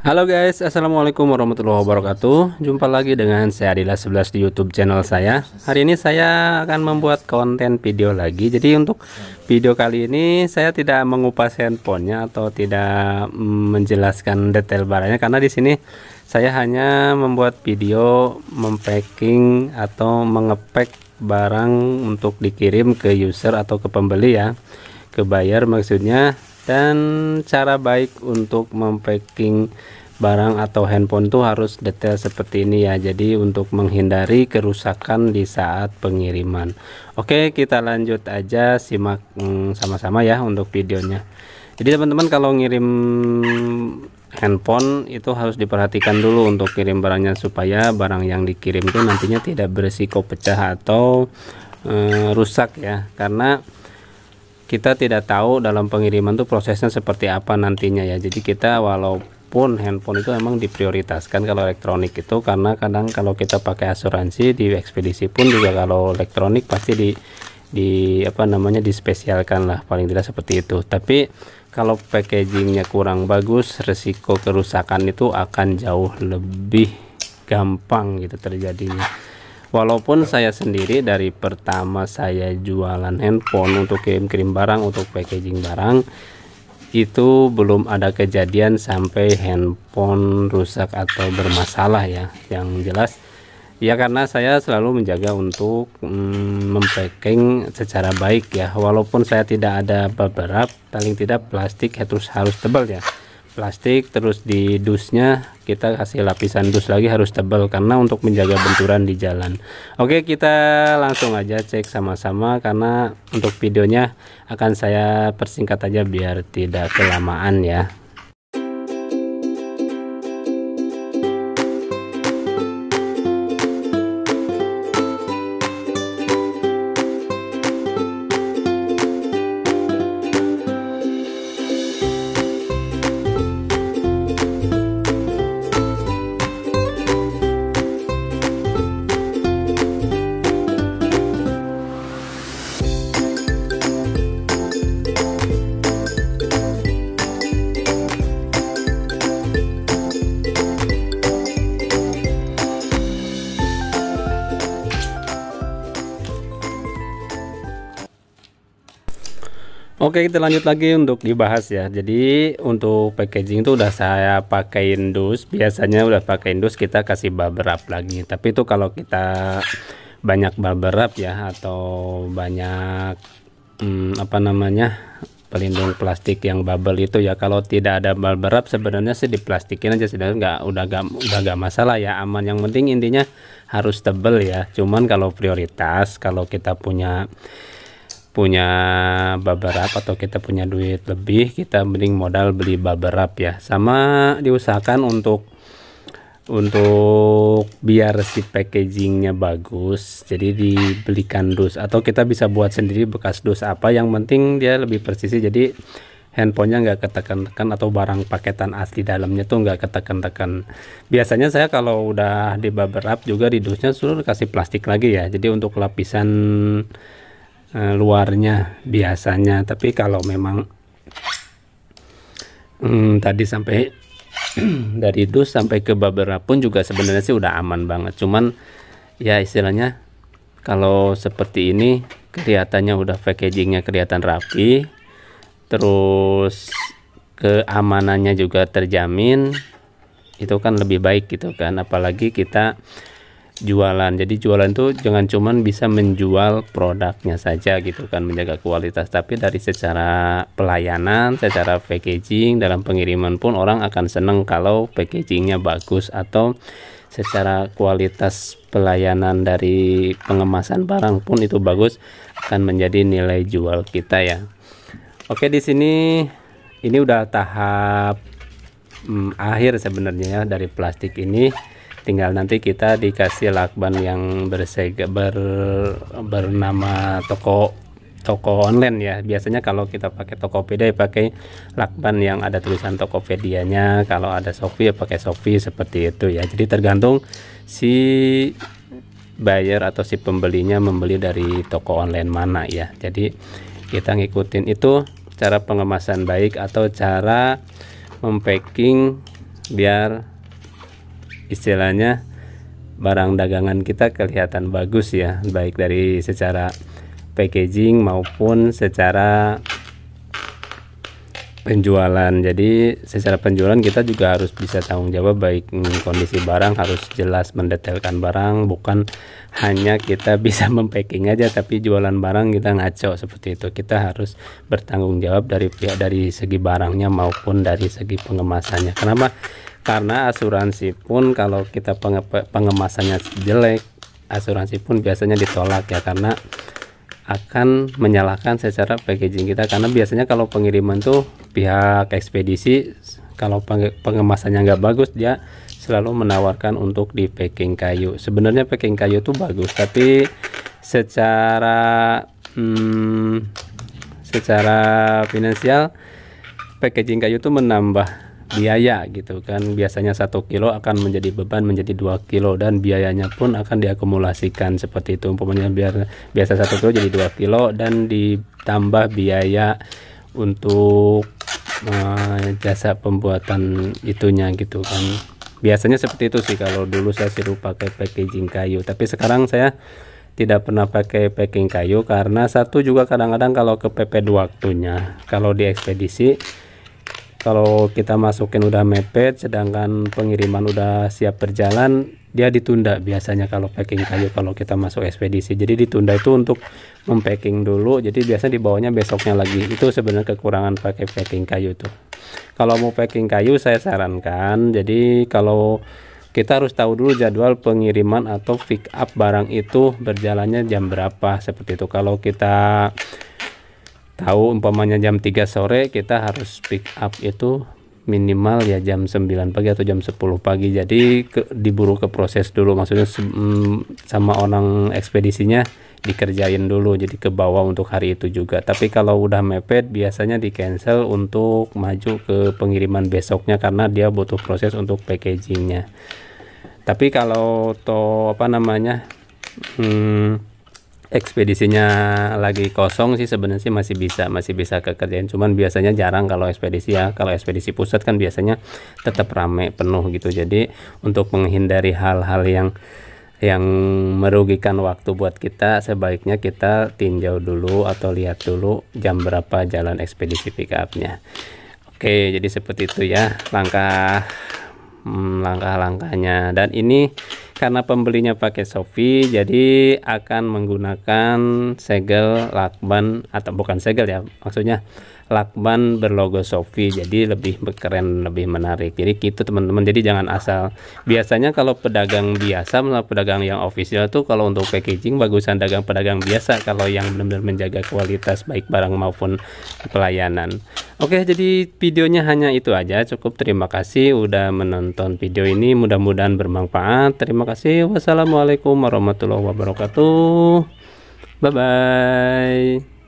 Halo guys, assalamualaikum warahmatullahi wabarakatuh. Jumpa lagi dengan saya Adila11 di YouTube channel saya. Hari ini saya akan membuat konten video lagi. Jadi untuk video kali ini saya tidak mengupas handphonenya atau tidak menjelaskan detail barangnya, karena di sini saya hanya membuat video mempacking atau mengepek barang untuk dikirim ke user atau ke pembeli ya, ke buyer maksudnya. Dan cara baik untuk mempacking barang atau handphone itu harus detail seperti ini ya, jadi untuk menghindari kerusakan di saat pengiriman. Oke, kita lanjut aja, simak sama-sama ya untuk videonya. Jadi teman-teman, kalau ngirim handphone itu harus diperhatikan dulu untuk kirim barangnya, supaya barang yang dikirim itu nantinya tidak berisiko pecah atau rusak ya, karena kita tidak tahu dalam pengiriman tuh prosesnya seperti apa nantinya ya. Jadi kita walaupun handphone itu emang diprioritaskan kalau elektronik itu, karena kadang kalau kita pakai asuransi di ekspedisi pun juga kalau elektronik pasti dispesialkan lah, paling tidak seperti itu. Tapi kalau packagingnya kurang bagus, resiko kerusakan itu akan jauh lebih gampang gitu terjadinya. Walaupun saya sendiri dari pertama saya jualan handphone untuk kirim-kirim barang, untuk packaging barang, itu belum ada kejadian sampai handphone rusak atau bermasalah ya. Yang jelas ya, karena saya selalu menjaga untuk mempacking secara baik ya. Walaupun saya tidak ada bubble wrap, paling tidak plastik harus tebal ya, plastik. Terus di dusnya kita kasih lapisan dus lagi, harus tebal karena untuk menjaga benturan di jalan. Oke, kita langsung aja cek sama-sama, karena untuk videonya akan saya persingkat aja biar tidak kelamaan ya. Oke, kita lanjut lagi untuk dibahas ya. Jadi untuk packaging itu udah saya pakein dus, biasanya udah pakein dus, kita kasih bubble wrap lagi. Tapi itu kalau kita banyak bubble wrap ya, atau banyak pelindung plastik yang bubble itu ya. Kalau tidak ada bubble wrap sebenarnya sih diplastikin aja, sebenarnya udah gak masalah ya, aman. Yang penting intinya harus tebel ya. Cuman kalau prioritas, kalau kita punya bubble wrap atau kita punya duit lebih, kita mending modal beli bubble wrap ya. Sama diusahakan untuk biar si packagingnya bagus, jadi dibelikan dus atau kita bisa buat sendiri bekas dus apa, yang penting dia lebih presisi, jadi handphonenya nggak ketekan-tekan atau barang paketan asli dalamnya tuh nggak ketekan-tekan. Biasanya saya kalau udah di bubble wrap juga di dusnya suruh kasih plastik lagi ya, jadi untuk lapisan luarnya biasanya. Tapi kalau memang tadi sampai dari dus sampai ke bubble wrap pun juga sebenarnya sih udah aman banget. Cuman ya istilahnya kalau seperti ini kelihatannya udah packagingnya kelihatan rapi, terus keamanannya juga terjamin, itu kan lebih baik gitu kan. Apalagi kita jualan, jadi jualan tuh jangan cuman bisa menjual produknya saja gitu kan, menjaga kualitas, tapi dari secara pelayanan, secara packaging dalam pengiriman pun orang akan seneng kalau packagingnya bagus, atau secara kualitas pelayanan dari pengemasan barang pun itu bagus, akan menjadi nilai jual kita ya. Oke, di sini ini udah tahap akhir sebenarnya ya dari plastik ini. Tinggal nanti kita dikasih lakban yang bernama toko online ya. Biasanya kalau kita pakai Tokopedia ya pakai lakban yang ada tulisan Tokopedianya, kalau ada Shopee ya pakai Shopee, seperti itu ya. Jadi tergantung si buyer atau si pembelinya membeli dari toko online mana ya. Jadi kita ngikutin itu cara pengemasan baik atau cara mempacking biar istilahnya barang dagangan kita kelihatan bagus ya, baik dari secara packaging maupun secara penjualan. Jadi secara penjualan kita juga harus bisa tanggung jawab, baik kondisi barang harus jelas, mendetailkan barang, bukan hanya kita bisa mempacking aja tapi jualan barang kita ngaco seperti itu. Kita harus bertanggung jawab dari pihak, dari segi barangnya maupun dari segi pengemasannya. Kenapa? Karena asuransi pun kalau kita pengemasannya jelek, asuransi pun biasanya ditolak ya, karena akan menyalahkan secara packaging kita. Karena biasanya kalau pengiriman tuh pihak ekspedisi kalau pengemasannya nggak bagus, dia selalu menawarkan untuk di packing kayu. Sebenarnya packing kayu tuh bagus, tapi secara finansial packaging kayu tuh menambah biaya gitu kan. Biasanya 1 kilo akan menjadi beban menjadi 2 kilo, dan biayanya pun akan diakumulasikan seperti itu. Umpamanya biasa 1 kilo jadi 2 kilo, dan ditambah biaya untuk jasa pembuatan itunya gitu kan. Biasanya seperti itu sih kalau dulu saya suruh pakai packaging kayu, tapi sekarang saya tidak pernah pakai packing kayu karena satu juga kadang-kadang kalau kepepet waktunya. Kalau di ekspedisi, kalau kita masukin udah mepet sedangkan pengiriman udah siap berjalan, dia ditunda biasanya kalau packing kayu kalau kita masuk ekspedisi. Jadi ditunda itu untuk mempacking dulu, jadi biasa dibawanya besoknya lagi. Itu sebenarnya kekurangan pakai packing kayu tuh. Kalau mau packing kayu saya sarankan, jadi kalau kita harus tahu dulu jadwal pengiriman atau pick up barang itu berjalannya jam berapa seperti itu. Kalau kita tahu umpamanya jam 3 sore, kita harus pick up itu minimal ya jam 9 pagi atau jam 10 pagi. Jadi diburu ke proses dulu, maksudnya sama orang ekspedisinya dikerjain dulu, jadi ke bawah untuk hari itu juga. Tapi kalau udah mepet biasanya di cancel untuk maju ke pengiriman besoknya karena dia butuh proses untuk packagingnya. Tapi kalau ekspedisinya lagi kosong sih sebenarnya sih masih bisa kekerjain, cuman biasanya jarang kalau ekspedisi ya. Kalau ekspedisi pusat kan biasanya tetap rame penuh gitu. Jadi untuk menghindari hal-hal yang merugikan waktu buat kita, sebaiknya kita tinjau dulu atau lihat dulu jam berapa jalan ekspedisi pick up-nya. Oke, jadi seperti itu ya langkah-langkahnya. Dan ini karena pembelinya pakai Shopee, jadi akan menggunakan segel lakban, atau bukan segel ya, maksudnya lakban berlogo Shopee, jadi lebih keren, lebih menarik. Jadi gitu teman-teman, jadi jangan asal. Biasanya kalau pedagang biasa, pedagang yang official tuh kalau untuk packaging bagusan pedagang biasa kalau yang benar-benar menjaga kualitas baik barang maupun pelayanan. Oke, jadi videonya hanya itu aja, cukup. Terima kasih udah menonton video ini, mudah-mudahan bermanfaat. Terima kasih. Wassalamualaikum warahmatullahi wabarakatuh. Bye bye.